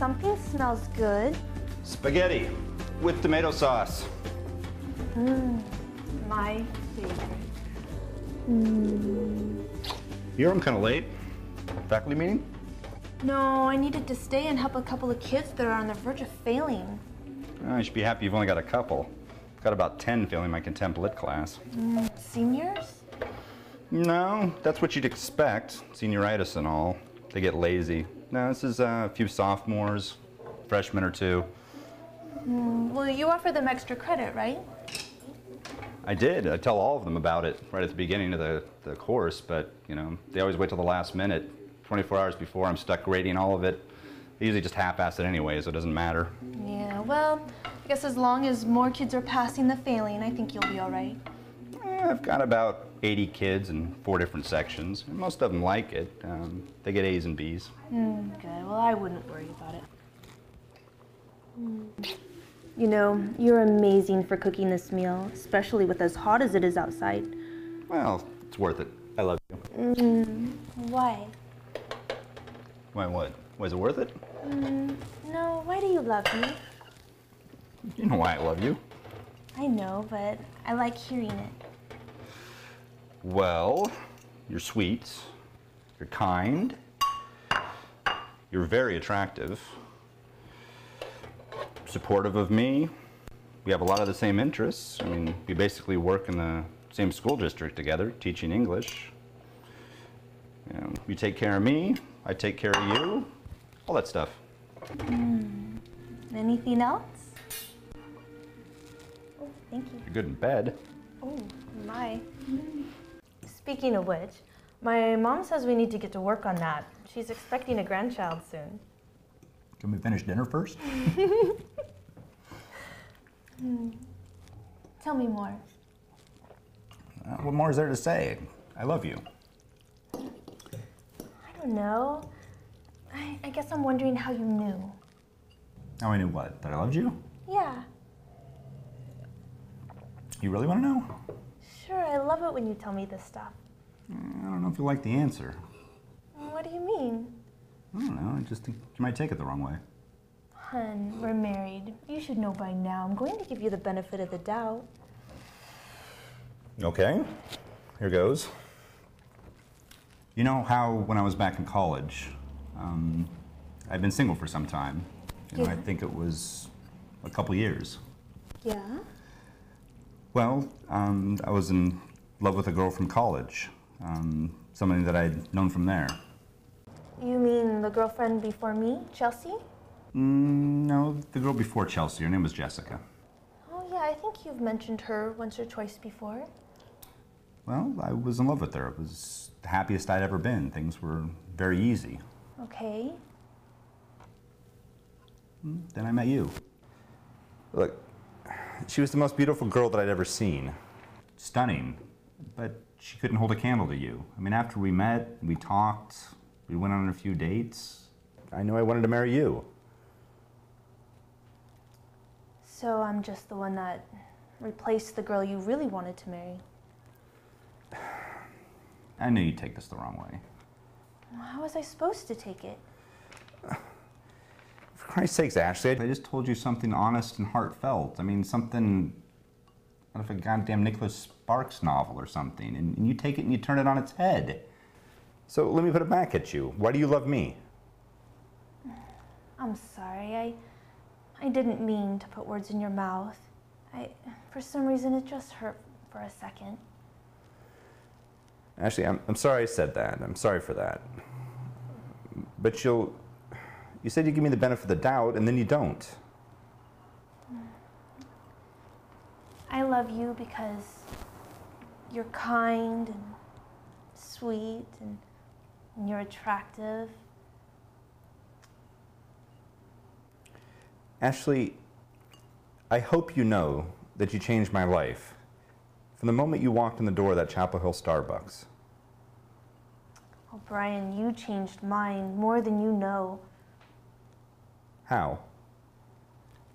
something smells good. Spaghetti with tomato sauce. My favorite. Here, I'm kind of late. Faculty meeting? No, I needed to stay and help a couple of kids that are on the verge of failing. Oh, you should be happy you've only got a couple. I've got about 10 failing my contempt lit class. Seniors? No, that's what you'd expect. Senioritis and all. They get lazy. No, this is a few sophomores, freshmen or two. Well, you offer them extra credit, right? I did. I tell all of them about it right at the beginning of the course, but, you know, they always wait till the last minute. 24 hours before, I'm stuck grading all of it. They usually just half-ass it anyway, so it doesn't matter. Yeah, well, I guess as long as more kids are passing the failing, I think you'll be all right. I've got about 80 kids in 4 different sections. And most of them like it. They get A's and B's. Good. Well, I wouldn't worry about it. You know, you're amazing for cooking this meal, especially with as hot as it is outside. Well, it's worth it. I love you. Why? Why what? Was it worth it? No, why do you love me? You know why I love you. I know, but I like hearing it. Well, you're sweet, you're kind, you're very attractive, supportive of me. We have a lot of the same interests. I mean, we basically work in the same school district together, teaching English. You know, you take care of me, I take care of you, all that stuff. Anything else? Oh, thank you. You're good in bed. Oh, my. Speaking of which, my mom says we need to get to work on that. She's expecting a grandchild soon. Can we finish dinner first? Tell me more. What more is there to say? I love you. I don't know. I guess I'm wondering how you knew. How I knew what? That I loved you? Yeah, You really want to know? sure. I love it when you tell me this stuff. I don't know if you like the answer. What do you mean? I don't know. I just think you might take it the wrong way. Hun, we're married. You should know by now. I'm going to give you the benefit of the doubt. Okay. Here goes. You know how when I was back in college, I'd been single for some time. You know, Yeah. I think it was a couple years. Yeah? Well, I was in love with a girl from college, somebody that I'd known from there. You mean the girlfriend before me, Chelsea? No, the girl before Chelsea. Her name was Jessica. Oh, yeah, I think you've mentioned her once or twice before. Well, I was in love with her. It was the happiest I'd ever been. Things were very easy. Okay. Then I met you. Look, she was the most beautiful girl that I'd ever seen. Stunning, but she couldn't hold a candle to you. I mean, after we met, we talked, we went on a few dates, I knew I wanted to marry you. So I'm just the one that replaced the girl you really wanted to marry. I knew you'd take this the wrong way. How was I supposed to take it? For Christ's sakes, Ashley, I just told you something honest and heartfelt. I mean, something out of a goddamn Nicholas Sparks novel or something, and you take it and you turn it on its head. So let me put it back at you. Why do you love me? I'm sorry. I didn't mean to put words in your mouth. For some reason, it just hurt for a second. Ashley, I'm sorry I said that. I'm sorry for that. But you said you give me the benefit of the doubt, and then you don't. I love you because you're kind and sweet and you're attractive. Ashley, I hope you know that you changed my life from the moment you walked in the door of that Chapel Hill Starbucks. Oh, Brian, you changed mine more than you know. How?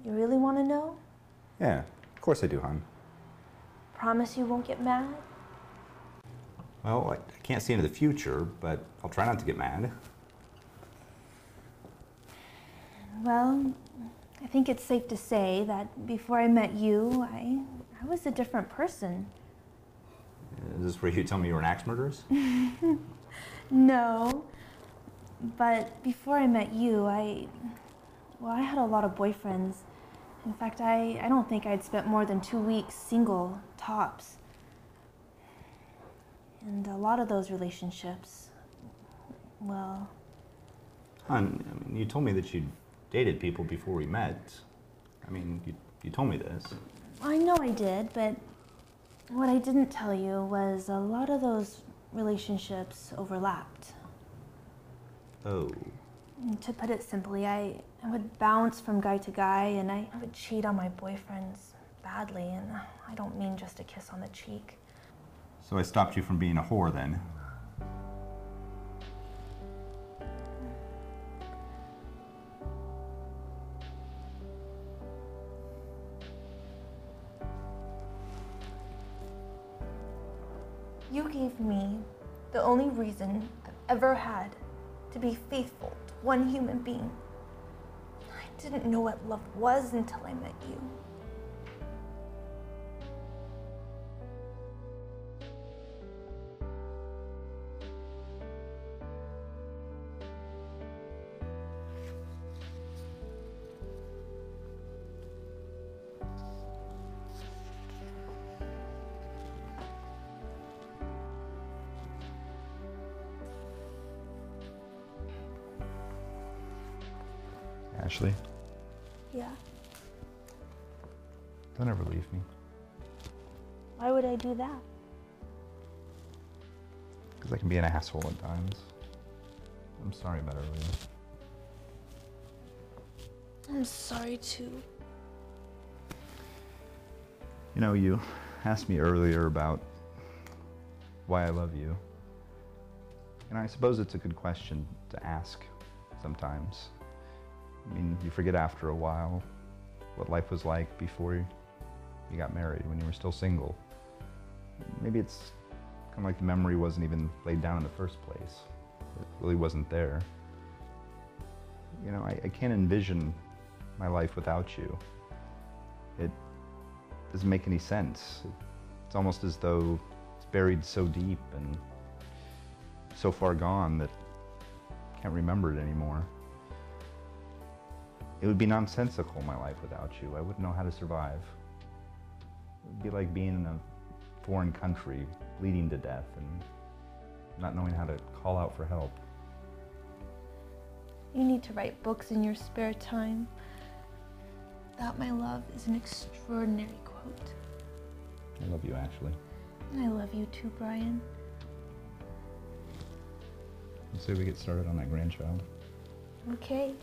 You really want to know? Yeah, of course I do, hon. Promise you won't get mad? Well, I can't see into the future, but I'll try not to get mad. Well, I think it's safe to say that before I met you, I was a different person. Is this where you tell me you were an axe murderess? No, but before I met you, I had a lot of boyfriends. In fact, I don't think I'd spent more than 2 weeks single, tops. And a lot of those relationships, well... Hon, I mean, you told me that you'd dated people before we met. I mean, you told me this. I know I did, but what I didn't tell you was a lot of those relationships overlapped. Oh. And to put it simply, I would bounce from guy to guy, and I would cheat on my boyfriends badly, and I don't mean just a kiss on the cheek. So I stopped you from being a whore then? You gave me the only reason I've ever had to be faithful to one human being. I didn't know what love was until I met you. Ashley, Yeah. don't ever leave me. Why would I do that? Because I can be an asshole at times. I'm sorry about earlier. I'm sorry too. You know, you asked me earlier about why I love you. And I suppose it's a good question to ask sometimes. I mean, you forget after a while what life was like before you got married, when you were still single. Maybe it's kind of like the memory wasn't even laid down in the first place. It really wasn't there. You know, I can't envision my life without you. It doesn't make any sense. It's almost as though it's buried so deep and so far gone that I can't remember it anymore. It would be nonsensical, my life without you. I wouldn't know how to survive. It would be like being in a foreign country, bleeding to death, and not knowing how to call out for help. You need to write books in your spare time. That, my love, is an extraordinary quote. I love you, Ashley. And I love you too, Brian. Let's say we get started on that grandchild. Okay.